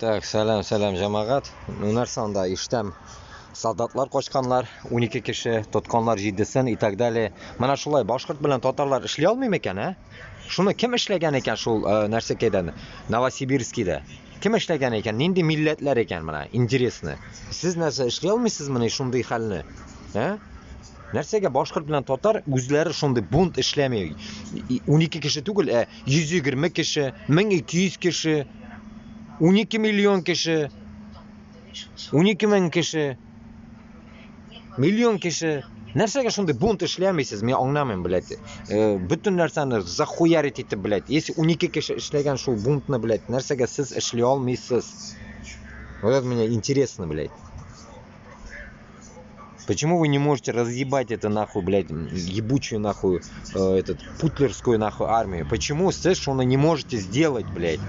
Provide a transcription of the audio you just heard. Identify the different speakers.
Speaker 1: Так, салам жамағат. Нәрсанда иштем солдатлар кочканлар, 12 кеше, тотканлар 7-сен и так далее. Менә шулай башкорт белән татарлар эшли алмый микән, а? Шуны кем эшләгән икән шул нәрсәкәдән? Новосибирскида. Кем эшләгән икән? Нинди милләтләр икән менә? Интересно. Сез нәрсә эшли алмыйсыз менә шундый хәлне? А? Нәрсәгә башкорт белән татар үзләре шундый бунт эшләми? 12 кеше түгел, 120 кеше, 1200 кеше, 12 миллион кеше, 12 мең кеше, миллион кеше. Нәрсәгә шундый бунт эшләмисез? Мен аңламыйм, блядь. Бөтен нәрсәне захуярить итеп, блядь. Если 12 кеше эшләгән шул бунтны, блядь, нәрсәгә сез эшли алмыйсыз? Вот это мне интересно, блядь. Почему вы не можете разъебать это нахуй, блядь, ебучую нахуй, путлерскую нахуй армию? Почему сез шуны не можете сделать, блядь?